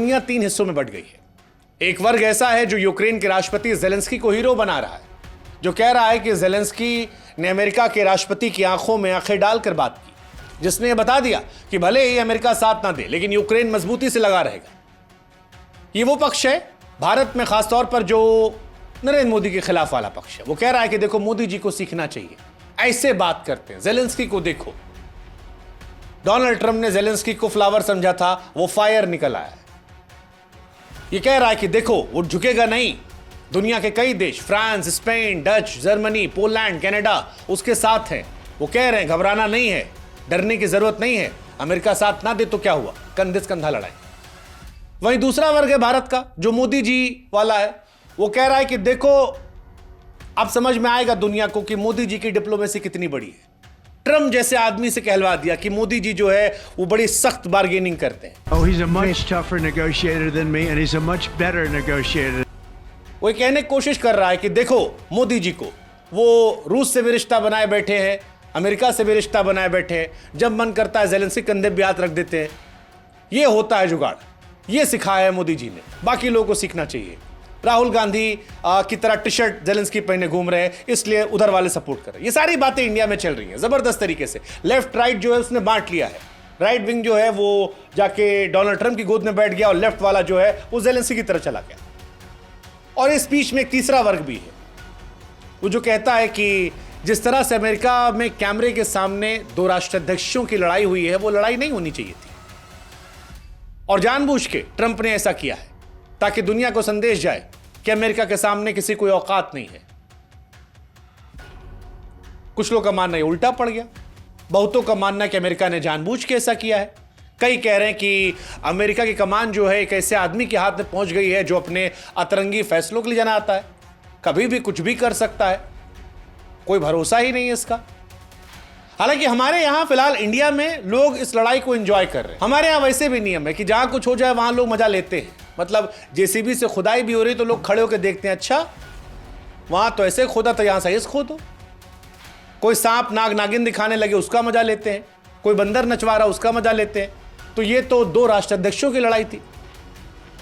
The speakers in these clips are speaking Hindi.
दुनिया 3 हिस्सों में बंट गई है। एक वर्ग ऐसा है जो यूक्रेन के राष्ट्रपति जेलेंस्की को हीरो बना रहा है, जो कह रहा है कि जेलेंस्की ने अमेरिका के राष्ट्रपति की आंखों में आंखें डालकर बात की, जिसने यह बता दिया कि भले ही अमेरिका साथ ना दे लेकिन यूक्रेन मजबूती से लगा रहेगा। ये वो पक्ष है भारत में खासतौर पर जो नरेंद्र मोदी के खिलाफ वाला पक्ष है। वो कह रहा है कि देखो मोदी जी को सीखना चाहिए, ऐसे बात करते हैं। जेलेंस्की को देखो, डोनाल्ड ट्रंप ने जेलेंस्की को फ्लावर समझा था, वो फायर निकल आया है। ये कह रहा है कि देखो वो झुकेगा नहीं, दुनिया के कई देश France, Spain, Dutch, Germany, Poland, Canada उसके साथ हैं। वो कह रहे हैं घबराना नहीं है, डरने की जरूरत नहीं है, अमेरिका साथ ना दे तो क्या हुआ, कंधे से कंधा लड़ाई। वहीं दूसरा वर्ग है भारत का जो मोदी जी वाला है। वो कह रहा है कि देखो अब समझ में आएगा दुनिया को कि मोदी जी की डिप्लोमेसी कितनी बड़ी है। ट्रम्प जैसे आदमी से कहलवा दिया कि मोदी जी जो है वो बड़ी सख्त बार्गेनिंग करते हैं। Oh, he's a much tougher negotiator than me and he's a much better negotiator. वो कहने की कोशिश कर रहा है कि देखो मोदी जी को वो रूस से भी रिश्ता बनाए बैठे हैं, अमेरिका से भी रिश्ता बनाए बैठे हैं, जब मन करता है जेलेंस्की कंधे पे हाथ रख देते हैं। ये होता है जुगाड़, ये सिखाया है मोदी जी ने, बाकी लोगों को सीखना चाहिए। राहुल गांधी की तरह टी शर्ट जेलेंस्की पहने घूम रहे हैं, इसलिए उधर वाले सपोर्ट कर रहे हैं। ये सारी बातें इंडिया में चल रही हैं जबरदस्त तरीके से। लेफ्ट राइट जो है उसने बांट लिया है। राइट विंग जो है वो जाके डोनाल्ड ट्रंप की गोद में बैठ गया और लेफ्ट वाला जो है वो जेलेंस्की की तरह चला गया। और इस बीच में एक तीसरा वर्ग भी है, वो जो कहता है कि जिस तरह से अमेरिका में कैमरे के सामने दो राष्ट्राध्यक्षों की लड़ाई हुई है, वो लड़ाई नहीं होनी चाहिए थी। और जानबूझ के ट्रंप ने ऐसा किया है ताकि दुनिया को संदेश जाए कि अमेरिका के सामने किसी कोई औकात नहीं है। कुछ लोगों का मानना है उल्टा पड़ गया, बहुतों का मानना है कि अमेरिका ने जानबूझ के ऐसा किया है। कई कह रहे हैं कि अमेरिका की कमान जो है एक ऐसे आदमी के हाथ में पहुंच गई है जो अपने अतरंगी फैसलों के लिए जाना आता है, कभी भी कुछ भी कर सकता है, कोई भरोसा ही नहीं है इसका। हालांकि हमारे यहां फिलहाल इंडिया में लोग इस लड़ाई को एंजॉय कर रहे हैं। हमारे यहां वैसे भी नियम है कि जहां कुछ हो जाए वहां लोग मजा लेते हैं। मतलब जेसीबी से खुदाई भी हो रही तो लोग खड़े होकर देखते हैं, अच्छा वहां तो ऐसे खोदा तो यहां सही से खोदो। कोई सांप नाग नागिन दिखाने लगे उसका मजा लेते हैं, कोई बंदर नचवा रहा उसका मजा लेते हैं। तो ये तो दो राष्ट्राध्यक्षों की लड़ाई थी।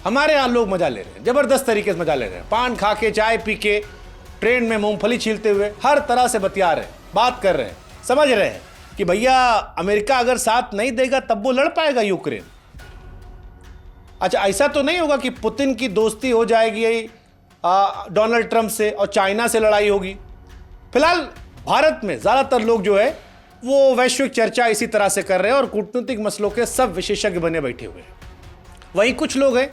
हमारे यहां लोग मजा ले रहे हैं, जबरदस्त तरीके से मजा ले रहे हैं। पान खा के, चाय पी के, ट्रेन में मूंगफली छीलते हुए हर तरह से बतिया रहे हैं, बात कर रहे हैं, समझ रहे हैं कि भैया अमेरिका अगर साथ नहीं देगा तब वो लड़ पाएगा यूक्रेन। अच्छा, ऐसा तो नहीं होगा कि पुतिन की दोस्ती हो जाएगी डोनाल्ड ट्रंप से और चाइना से लड़ाई होगी। फिलहाल भारत में ज्यादातर लोग जो है वो वैश्विक चर्चा इसी तरह से कर रहे हैं और कूटनीतिक मसलों के सब विशेषज्ञ बने बैठे हुए हैं। वहीं कुछ लोग हैं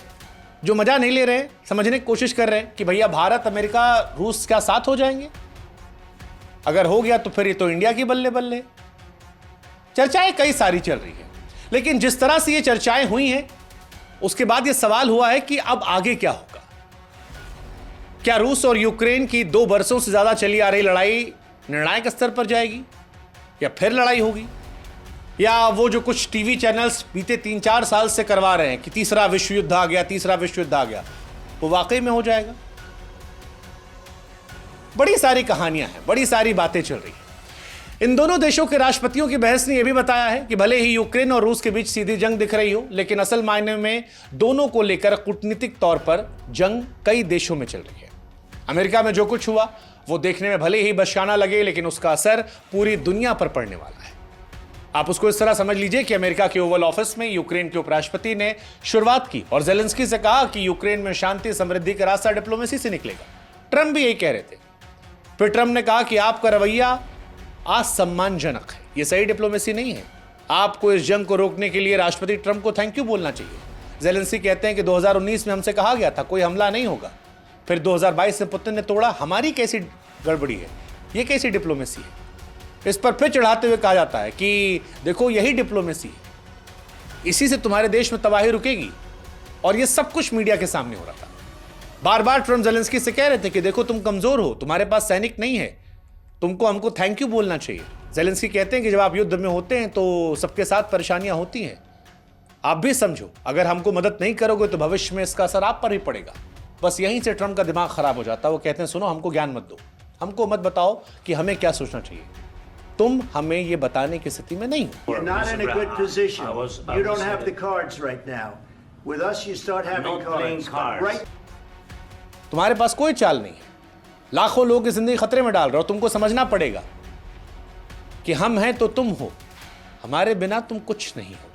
जो मजा नहीं ले रहे हैं, समझने की कोशिश कर रहे हैं कि भैया भारत अमेरिका रूस क्या साथ हो जाएंगे। अगर हो गया तो फिर ये तो इंडिया की बल्ले बल्ले। चर्चाएं कई सारी चल रही है, लेकिन जिस तरह से ये चर्चाएं हुई हैं उसके बाद ये सवाल हुआ है कि अब आगे क्या होगा। क्या रूस और यूक्रेन की 2 वर्षों से ज्यादा चली आ रही लड़ाई निर्णायक स्तर पर जाएगी या फिर लड़ाई होगी, या वो जो कुछ टीवी चैनल्स बीते 3-4 साल से करवा रहे हैं कि तीसरा विश्व युद्ध आ गया, तीसरा विश्व युद्ध आ गया, वो वाकई में हो जाएगा। बड़ी सारी कहानियां हैं, बड़ी सारी बातें चल रही हैं। इन दोनों देशों के राष्ट्रपतियों की बहस ने यह भी बताया है कि भले ही यूक्रेन और रूस के बीच सीधी जंग दिख रही हो, लेकिन असल मायने में दोनों को लेकर कूटनीतिक तौर पर जंग कई देशों में चल रही है। अमेरिका में जो कुछ हुआ वो देखने में भले ही बचकाना लगे, लेकिन उसका असर पूरी दुनिया पर पड़ने वाला है। आप उसको इस तरह समझ लीजिए कि अमेरिका के ओवल ऑफिस में यूक्रेन के उपराष्ट्रपति ने शुरुआत की और जेलेंस्की से कहा कि यूक्रेन में शांति समृद्धि का रास्ता डिप्लोमेसी से निकलेगा। ट्रंप भी यही कह रहे थे। फिर ट्रंप ने कहा कि आपका रवैया असम्मानजनक है, यह सही डिप्लोमेसी नहीं है। आपको इस जंग को रोकने के लिए राष्ट्रपति ट्रंप को थैंक यू बोलना चाहिए। जेलेंस्की कहते हैं कि 2019 में हमसे कहा गया था कोई हमला नहीं होगा, फिर 2022 में पुतिन ने तोड़ा। हमारी कैसी गड़बड़ी है, ये कैसी डिप्लोमेसी है। इस पर फिर चढ़ाते हुए कहा जाता है कि देखो यही डिप्लोमेसी है, इसी से तुम्हारे देश में तबाही रुकेगी। और ये सब कुछ मीडिया के सामने हो रहा था। बार बार ट्रंप जेलेंस्की से कह रहे थे कि देखो तुम कमजोर हो, तुम्हारे पास सैनिक नहीं है, तुमको हमको थैंक यू बोलना चाहिए। जेलेंस्की कहते हैं कि जब आप युद्ध में होते हैं तो सबके साथ परेशानियां होती हैं, आप भी समझो अगर हमको मदद नहीं करोगे तो भविष्य में इसका असर आप पर ही पड़ेगा। बस यहीं से ट्रंप का दिमाग खराब हो जाता है। वो कहते हैं सुनो, हमको ज्ञान मत दो, हमको मत बताओ कि हमें क्या सोचना चाहिए, तुम हमें ये बताने की स्थिति में नहीं हो। You're not in a good position. You don't have the cards right now. With us, you start having Not playing cards. Right? तुम्हारे पास कोई चाल नहीं है। लाखों लोग की जिंदगी खतरे में डाल रहे हो। तुमको समझना पड़ेगा कि हम हैं तो तुम हो, हमारे बिना तुम कुछ नहीं हो।